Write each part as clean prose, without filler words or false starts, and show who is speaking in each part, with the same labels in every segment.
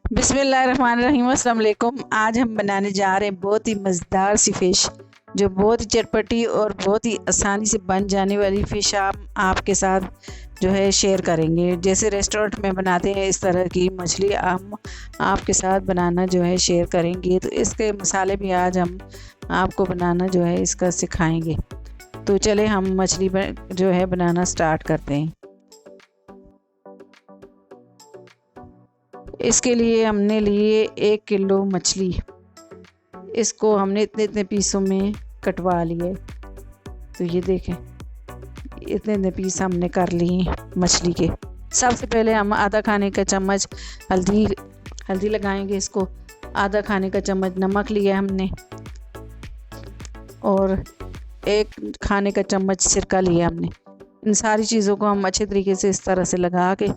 Speaker 1: बिस्मिल्लाहिर्रहमानिर्रहीम, अस्सलाम वालेकुम। आज हम बनाने जा रहे हैं बहुत ही मज़ेदार सी फ़िश, जो बहुत ही चटपटी और बहुत ही आसानी से बन जाने वाली फ़िश आपके साथ जो है शेयर करेंगे। जैसे रेस्टोरेंट में बनाते हैं इस तरह की मछली हम आपके साथ बनाना जो है शेयर करेंगे। तो इसके मसाले भी आज हम आपको बनाना जो है इसका सिखाएंगे। तो चले हम मछली जो है बनाना स्टार्ट करते हैं। इसके लिए हमने लिए 1 किलो मछली। इसको हमने इतने इतने पीसों में कटवा लिए। तो ये देखें, इतने इतने पीस हमने कर लिए मछली के। सबसे पहले हम आधा खाने का चम्मच हल्दी लगाएंगे। इसको आधा खाने का चम्मच नमक लिया हमने, और 1 खाने का चम्मच सिरका लिया हमने। इन सारी चीज़ों को हम अच्छे तरीके से इस तरह से लगा के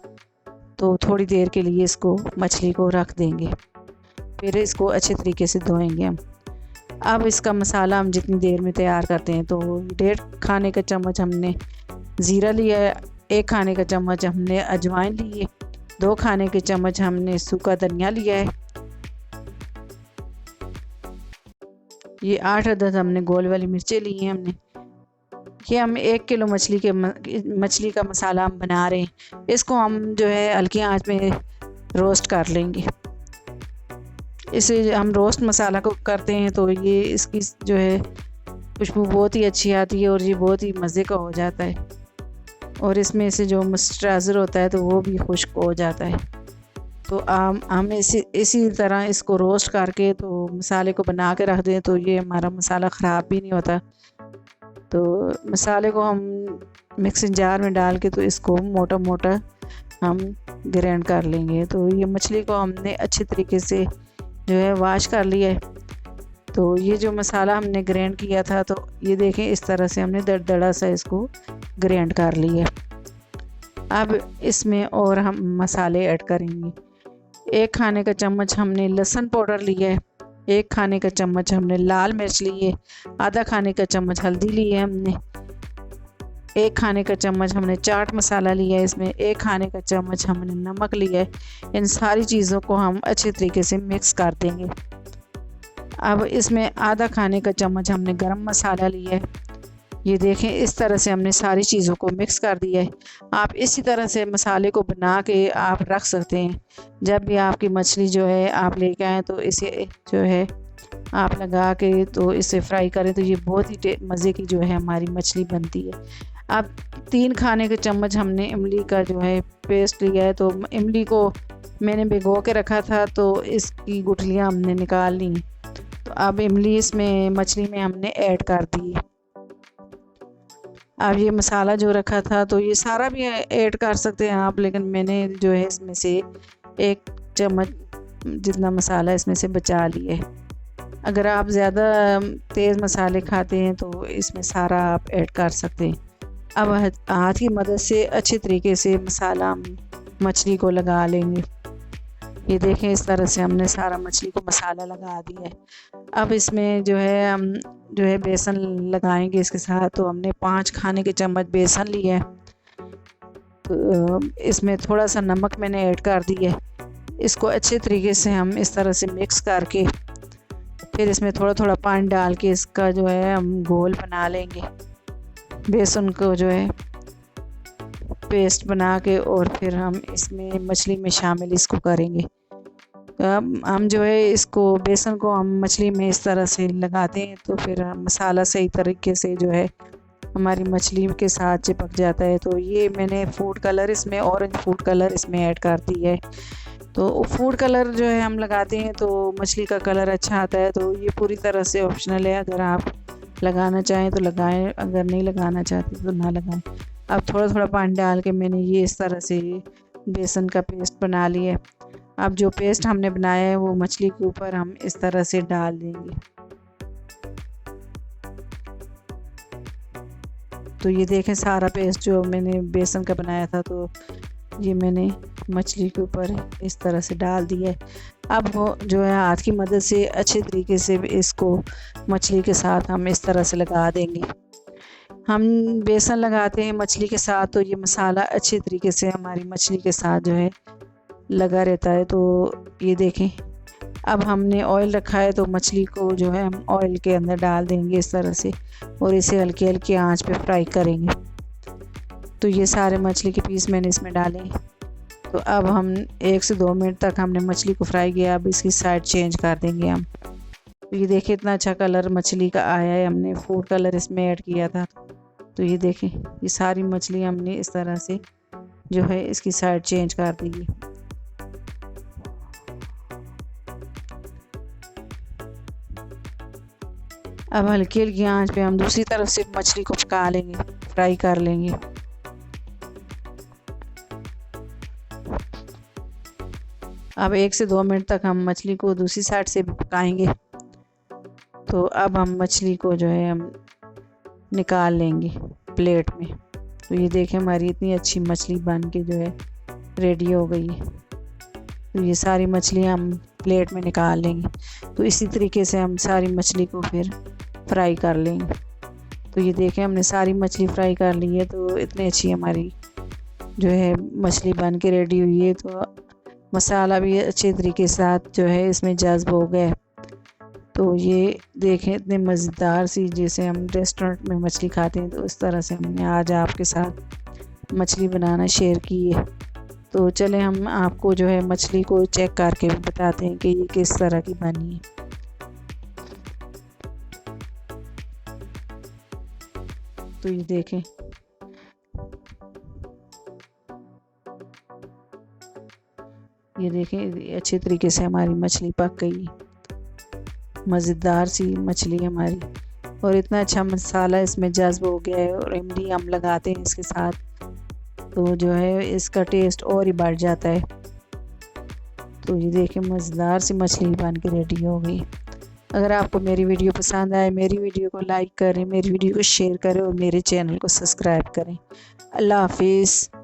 Speaker 1: तो थोड़ी देर के लिए इसको मछली को रख देंगे। फिर इसको अच्छे तरीके से धोएंगे हम। अब इसका मसाला हम जितनी देर में तैयार करते हैं, तो 1.5 खाने का चम्मच हमने ज़ीरा लिया है, 1 खाने का चम्मच हमने अजवाइन ली है, 2 खाने के चम्मच हमने सूखा धनिया लिया है, ये 8 अदद हमने गोल वाली मिर्चें ली हैं हमने। ये हम 1 किलो मछली का मसाला हम बना रहे हैं। इसको हम जो है हल्की आंच में रोस्ट कर लेंगे। इसे हम रोस्ट मसाला को करते हैं तो ये इसकी जो है खुशबू बहुत ही अच्छी आती है और ये बहुत ही मज़े का हो जाता है, और इसमें से जो मॉइस्चराइज़र होता है तो वो भी खुश्क हो जाता है। तो हम इसी तरह इसको रोस्ट करके तो मसाले को बना के रख दें, तो ये हमारा मसाला ख़राब भी नहीं होता। तो मसाले को हम मिक्सिंग जार में डाल के तो इसको मोटा मोटा हम ग्राइंड कर लेंगे। तो ये मछली को हमने अच्छे तरीके से जो है वॉश कर लिया है। तो ये जो मसाला हमने ग्राइंड किया था, तो ये देखें इस तरह से हमने दरदरा सा इसको ग्राइंड कर लिया। अब इसमें और हम मसाले ऐड करेंगे। 1 खाने का चम्मच हमने लहसुन पाउडर लिया है, 1 खाने का चम्मच हमने लाल मिर्च ली है, आधा खाने का चम्मच हल्दी ली है हमने, 1 खाने का चम्मच हमने चाट मसाला लिया है, इसमें 1 खाने का चम्मच हमने नमक लिया है। इन सारी चीज़ों को हम अच्छे तरीके से मिक्स कर देंगे। अब इसमें आधा खाने का चम्मच हमने गरम मसाला लिया है। ये देखें इस तरह से हमने सारी चीज़ों को मिक्स कर दिया है। आप इसी तरह से मसाले को बना के आप रख सकते हैं। जब भी आपकी मछली जो है आप लेके आएँ, तो इसे जो है आप लगा के तो इसे फ्राई करें, तो ये बहुत ही मज़े की जो है हमारी मछली बनती है। अब 3 खाने के चम्मच हमने इमली का जो है पेस्ट लिया है। तो इमली को मैंने भिगो के रखा था, तो इसकी गुठलियाँ हमने निकाल ली। तो अब इमली इसमें मछली में हमने ऐड कर दी। अब ये मसाला जो रखा था, तो ये सारा भी ऐड कर सकते हैं आप, लेकिन मैंने जो है इसमें से 1 चम्मच जितना मसाला इसमें से बचा लिया है। अगर आप ज़्यादा तेज़ मसाले खाते हैं तो इसमें सारा आप ऐड कर सकते हैं। अब हाथ की मदद से अच्छे तरीके से मसाला मछली को लगा लेंगे। ये देखें इस तरह से हमने सारा मछली को मसाला लगा दिया है। अब इसमें जो है हम जो है बेसन लगाएंगे इसके साथ। तो हमने 5 खाने के चम्मच बेसन लिया है। तो इसमें थोड़ा सा नमक मैंने ऐड कर दिया है। इसको अच्छे तरीके से हम इस तरह से मिक्स करके फिर इसमें थोड़ा थोड़ा पानी डाल के इसका जो है हम घोल बना लेंगे। बेसन को जो है पेस्ट बना के और फिर हम इसमें मछली में शामिल इसको करेंगे। तो अब हम जो है इसको बेसन को हम मछली में इस तरह से लगाते हैं, तो फिर मसाला सही तरीके से जो है हमारी मछली के साथ चिपक जाता है। तो ये मैंने फूड कलर इसमें ऑरेंज फूड कलर इसमें ऐड कर दी है। तो फूड कलर जो है हम लगाते हैं तो मछली का कलर अच्छा आता है। तो ये पूरी तरह से ऑप्शनल है, अगर आप लगाना चाहें तो लगाएं, अगर नहीं लगाना चाहते तो ना लगाएं। अब थोड़ा थोड़ा पानी डाल के मैंने ये इस तरह से बेसन का पेस्ट बना लिया है। अब जो पेस्ट हमने बनाया है वो मछली के ऊपर हम इस तरह से डाल देंगे। तो ये देखें सारा पेस्ट जो मैंने बेसन का बनाया था, तो ये मैंने मछली के ऊपर इस तरह से डाल दिया है। अब वो जो है हाथ की मदद से अच्छे तरीके से इसको मछली के साथ हम इस तरह से लगा देंगे। हम बेसन लगाते हैं मछली के साथ, तो ये मसाला अच्छे तरीके से हमारी मछली के साथ जो है लगा रहता है। तो ये देखें, अब हमने ऑयल रखा है तो मछली को जो है हम ऑयल के अंदर डाल देंगे इस तरह से, और इसे हल्की हल्की आंच पे फ्राई करेंगे। तो ये सारे मछली के पीस मैंने इसमें डाले। तो अब हम 1 से 2 मिनट तक हमने मछली को फ्राई किया। अब इसकी साइड चेंज कर देंगे हम। तो ये देखिए इतना अच्छा कलर मछली का आया है, हमने फूड कलर इसमें ऐड किया था। तो ये देखें, ये सारी मछली हमने इस तरह से जो है इसकी साइड चेंज कर दी। अब हल्की हल्की आंच पे हम दूसरी तरफ से मछली को पका लेंगे, फ्राई कर लेंगे। अब 1 से 2 मिनट तक हम मछली को दूसरी साइड से भी पकाएंगे। तो अब हम मछली को जो है हम निकाल लेंगे प्लेट में। तो ये देखें, हमारी इतनी अच्छी मछली बन के जो है रेडी हो गई है। तो ये सारी मछली हम प्लेट में निकाल लेंगे। तो इसी तरीके से हम सारी मछली को फिर फ्राई कर लेंगे। तो ये देखें, हमने सारी मछली फ्राई कर ली है। तो इतनी अच्छी हमारी जो है मछली बन के रेडी हुई है। तो मसाला भी अच्छे तरीके से साथ जो है इसमें जज्ब हो गया। तो ये देखें, इतने मज़ेदार सी जैसे हम रेस्टोरेंट में मछली खाते हैं, तो इस तरह से हमने आज आपके साथ मछली बनाना शेयर की है। तो चलें हम आपको जो है मछली को चेक करके भी बताते हैं कि ये किस तरह की बनी है। तो ये देखें, ये देखें अच्छे तरीके से हमारी मछली पक गई, मज़ेदार सी मछली हमारी, और इतना अच्छा मसाला इसमें जज्ब हो गया है। और इमली हम लगाते हैं इसके साथ, तो जो है इसका टेस्ट और ही बढ़ जाता है। तो ये देखें, मज़ेदार सी मछली बन के रेडी हो गई। अगर आपको मेरी वीडियो पसंद आए, मेरी वीडियो को लाइक करें, मेरी वीडियो को शेयर करें और मेरे चैनल को सब्सक्राइब करें। अल्लाह हाफिज़।